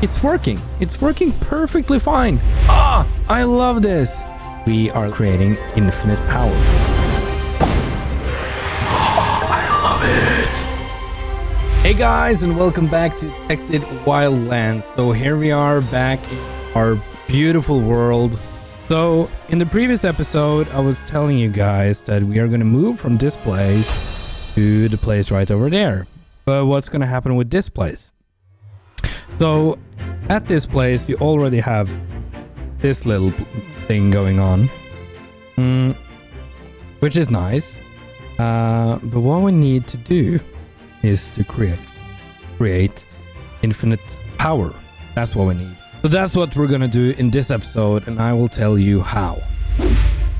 It's working. It's working perfectly fine. Ah, I love this. We are creating infinite power. I love it. Hey guys, and welcome back to Tekxit Wildlands. So here we are back in our beautiful world. So in the previous episode, I was telling you guys that we are going to move from this place to the place right over there. But what's going to happen with this place? So at this place, we already have this little thing going on, which is nice. But what we need to do is to create infinite power. That's what we need. So that's what we're gonna do in this episode, and I will tell you how.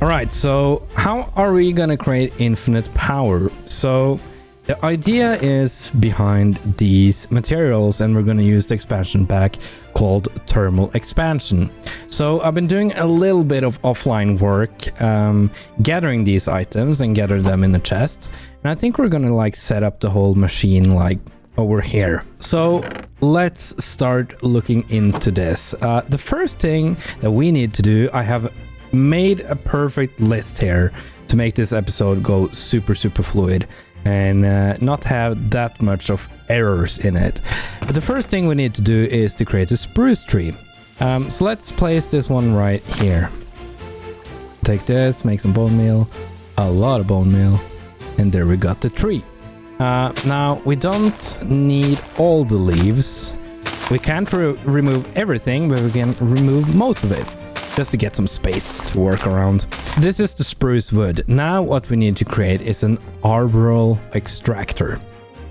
All right, so how are we gonna create infinite power? So the idea is behind these materials, and we're going to use the expansion pack called Thermal Expansion. So I've been doing a little bit of offline work, gathering these items and gather them in a chest. And I think we're going to like set up the whole machine like over here. So let's start looking into this. The first thing that we need to do, I have made a perfect list here to make this episode go super fluid and not have that much of errors in it. But the first thing we need to do is to create a spruce tree. So let's place this one right here. Take this, make some bone meal, a lot of bone meal, and there we got the tree. Now we don't need all the leaves. We can't remove everything, but we can remove most of it, just to get some space to work around. So this is the spruce wood. Now what we need to create is an Arboreal Extractor.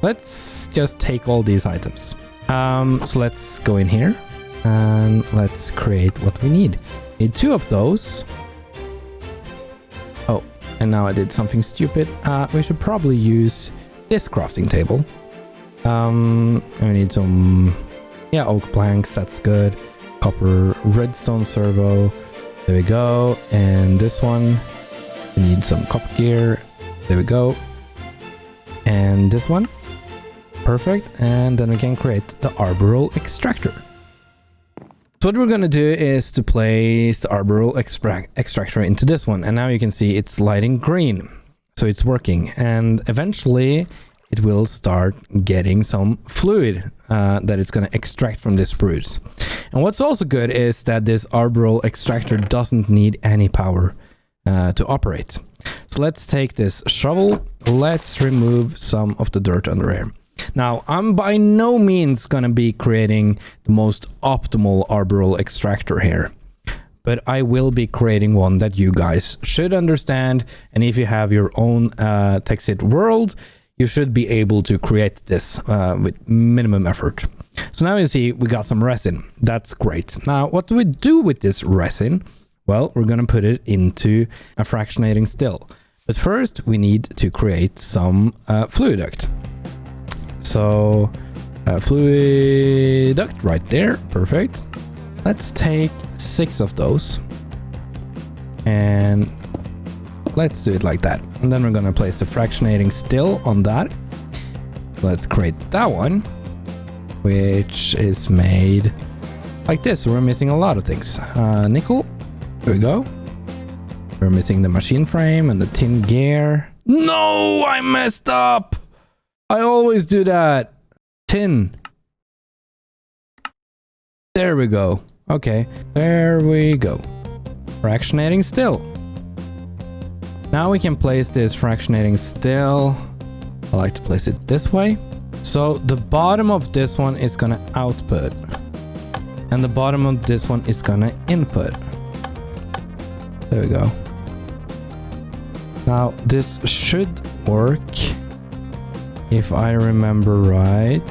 Let's just take all these items. So let's go in here and let's create what we need. Need 2 of those. Oh, and now I did something stupid. We should probably use this crafting table. We need some, oak planks, that's good. Copper redstone servo, there we go. And this one, we need some copper gear, there we go. And this one, perfect. And then we can create the Arboreal Extractor. So what we're gonna do is to place the Arboreal Extractor into this one, and now you can see it's lighting green, so it's working. And eventually it will start getting some fluid that it's going to extract from this spruce. And what's also good is that this Arboreal Extractor doesn't need any power to operate. So let's take this shovel. Let's remove some of the dirt under here. Now, I'm by no means going to be creating the most optimal Arboreal Extractor here, but I will be creating one that you guys should understand. And if you have your own Tekxit world, you should be able to create this with minimum effort. So now you see we got some resin. That's great. Now, what do we do with this resin? Well, we're going to put it into a fractionating still. But first, we need to create some fluid duct. So, fluid duct right there. Perfect. Let's take 6 of those. And let's do it like that. And then we're going to place the fractionating still on that. Let's create that one, which is made like this. We're missing a lot of things. Nickel. There we go. We're missing the machine frame and the tin gear. No, I messed up. I always do that. Tin. There we go. Okay, there we go. Fractionating still. Now we can place this fractionating still. I like to place it this way. So the bottom of this one is gonna output, and the bottom of this one is gonna input. There we go. Now this should work if I remember right.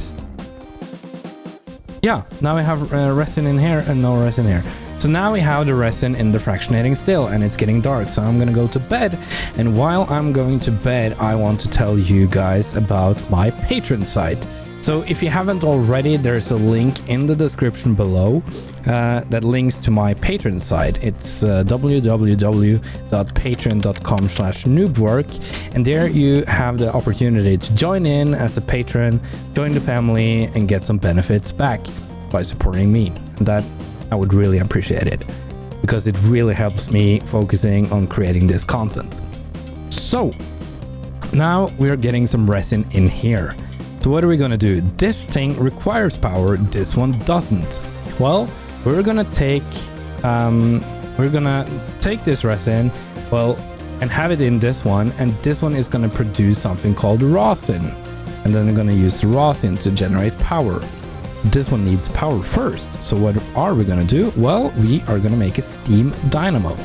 Yeah, now we have resin in here and no resin here. So now we have the resin in the fractionating still, and it's getting dark, so I'm gonna go to bed. And while I'm going to bed, I want to tell you guys about my Patreon site. So if you haven't already, there's a link in the description below that links to my Patreon site. It's www.patreon.com/noobwork, and there you have the opportunity to join in as a patron, join the family, and get some benefits back. by supporting me. And that I would really appreciate it, because it really helps me focusing on creating this content. So now we're getting some resin in here. So what are we gonna do? This thing requires power, this one doesn't. Well, we're gonna take this resin, well, and have it in this one, and this one is gonna produce something called rosin. And then we're gonna use the rosin to generate power. This one needs power first. So what are we gonna do? Well, we are gonna make a steam dynamo.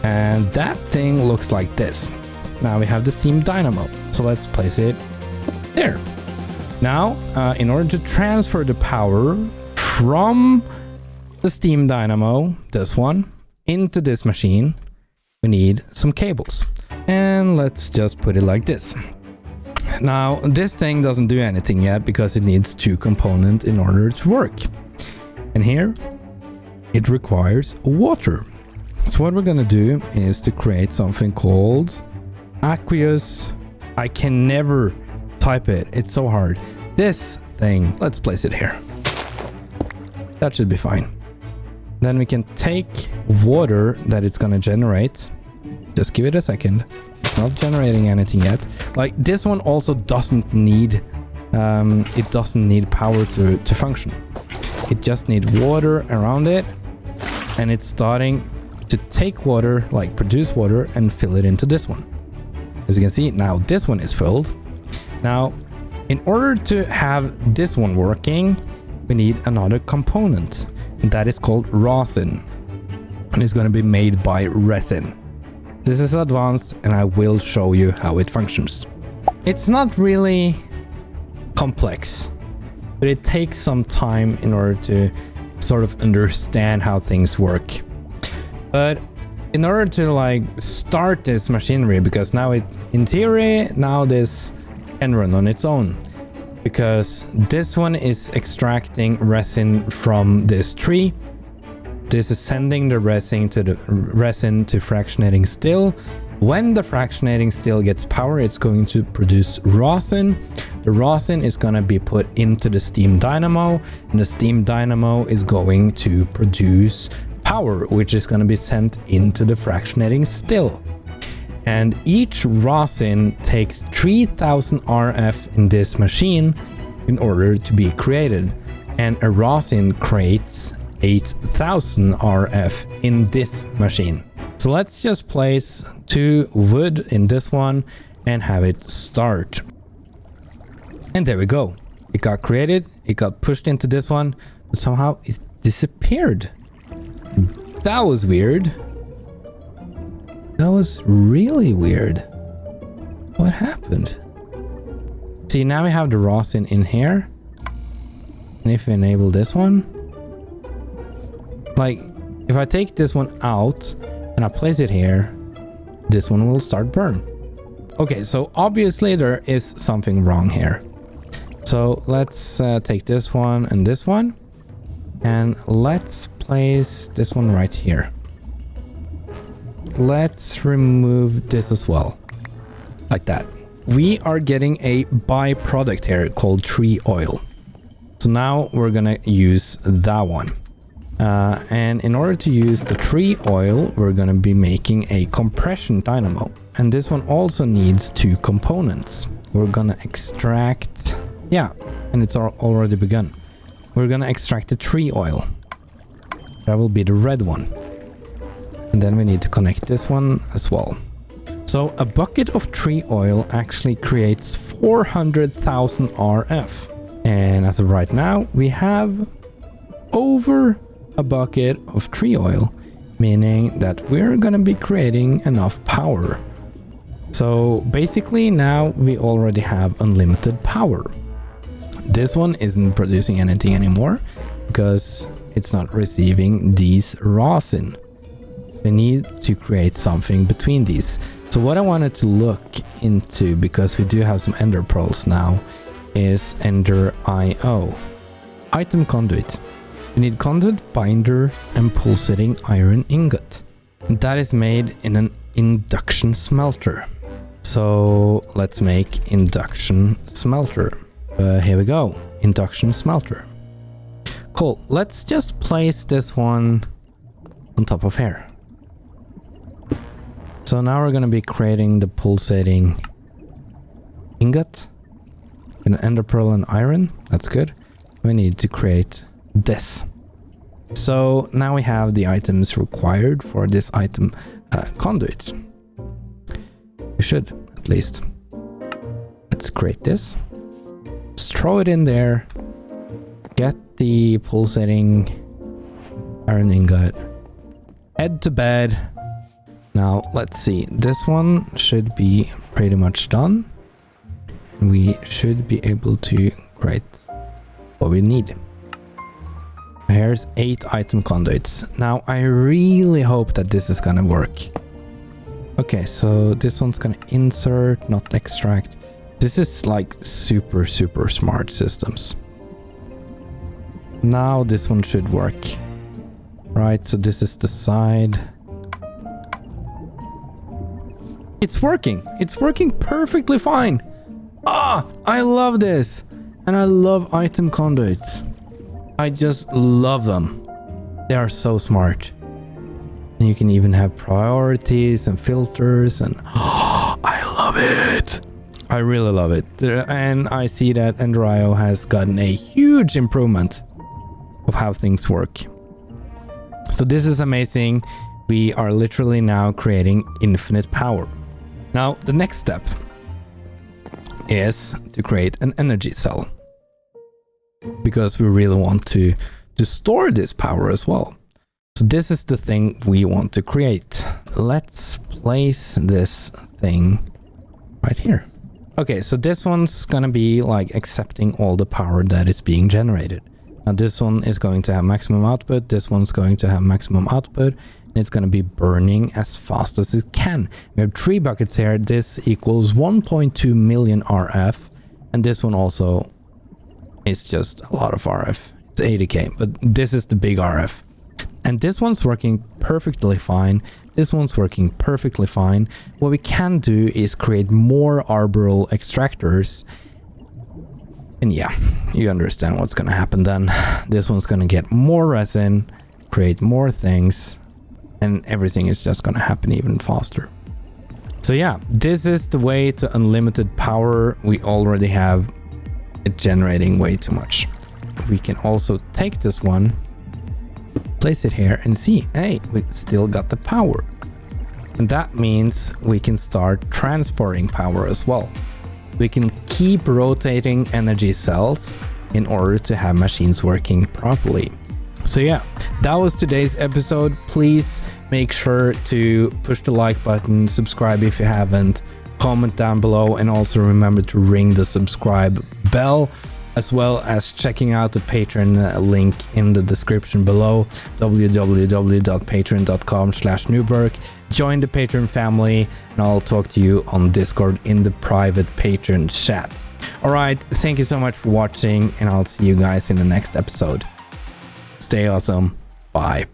And that thing looks like this. Now we have the steam dynamo. So let's place it there. Now, in order to transfer the power from the steam dynamo, this one, into this machine, we need some cables. And let's just put it like this. Now, this thing doesn't do anything yet because it needs 2 components in order to work. And here, it requires water. So what we're gonna do is to create something called aqueous. I can never type it. It's so hard. This thing, let's place it here. That should be fine. Then we can take water that it's gonna generate. Just give it a second. It's not generating anything yet. Like this one also doesn't need it doesn't need power to function. It just needs water around it, and it's starting to take water, like produce water, and fill it into this one. As you can see, now this one is filled. Now, in order to have this one working, we need another component, and that is called rosin, and it's going to be made by resin. This is advanced, and I will show you how it functions. It's not really complex, but it takes some time in order to sort of understand how things work. But in order to like start this machinery, because now it, in theory, now this can run on its own, because this one is extracting resin from this tree. This is sending the resin to fractionating still. When the fractionating still gets power, it's going to produce rosin. The rosin is going to be put into the steam dynamo, and the steam dynamo is going to produce power, which is going to be sent into the fractionating still. And each rosin takes 3000 RF in this machine in order to be created. And a rosin creates 8000 RF in this machine. So let's just place 2 wood in this one and have it start. And there we go. It got created, it got pushed into this one, but somehow it disappeared. That was weird. That was really weird. What happened? See, now we have the rosin in here. And if we enable this one, like if I take this one out and I place it here, this one will start burn. Okay, so obviously there is something wrong here. So let's take this one, and let's place this one right here. Let's remove this as well, like that. We are getting a byproduct here called tree oil. So now we're gonna use that one. And in order to use the tree oil, we're gonna be making a compression dynamo. And this one also needs 2 components. We're gonna extract, yeah, and it's already begun. We're gonna extract the tree oil. That will be the red one. And then we need to connect this one as well. So a bucket of tree oil actually creates 400,000 RF. And as of right now, we have over a bucket of tree oil, meaning that we're gonna be creating enough power. So basically now we already have unlimited power. This one isn't producing anything anymore because it's not receiving these rosin. We need to create something between these. So what I wanted to look into, because we do have some ender pearls now, is ender IO. Item conduit. We need conduit, binder, and pulsating iron ingot. That is made in an induction smelter. So let's make induction smelter. Here we go, induction smelter. Cool. Let's just place this one on top of here. So now we're going to be creating the pulsating ingot, an ender pearl and iron. That's good. We need to create this. So now we have the items required for this item conduit. We should, at least. Let's create this. Just throw it in there. Get the pulsating iron ingot. Head to bed. Now, let's see. This one should be pretty much done. We should be able to create what we need. Here's 8 item conduits. Now, I really hope that this is gonna work. Okay, so this one's gonna insert, not extract. This is like super smart systems. Now this one should work. Right, so this is the side. It's working. It's working perfectly fine. Ah, I love this. And I love item conduits. I just love them. They are so smart. And you can even have priorities and filters and I love it. I really love it. And I see that Enderio has gotten a huge improvement of how things work. So this is amazing. We are literally now creating infinite power. Now, the next step is to create an energy cell, because we really want to store this power as well. So this is the thing we want to create. Let's place this thing right here. Okay, so this one's gonna be like accepting all the power that is being generated. Now this one is going to have maximum output, this one's going to have maximum output, and it's going to be burning as fast as it can. We have 3 buckets here. This equals 1.2 million RF, and this one also is just a lot of RF. It's 80k, but this is the big RF. And this one's working perfectly fine. This one's working perfectly fine. What we can do is create more arboreal extractors. And yeah, you understand what's gonna happen then. This one's gonna get more resin, create more things, and everything is just gonna happen even faster. So yeah, this is the way to unlimited power. We already have it generating way too much. We can also take this one, place it here and see, hey, we still got the power. And that means we can start transporting power as well. We can keep rotating energy cells in order to have machines working properly. So yeah, that was today's episode. Please make sure to push the like button, subscribe if you haven't, comment down below, and also remember to ring the subscribe bell, as well as checking out the Patreon link in the description below, www.patreon.com/Newberg. Join the Patreon family, and I'll talk to you on Discord in the private Patreon chat. All right, thank you so much for watching, and I'll see you guys in the next episode. Stay awesome. Bye.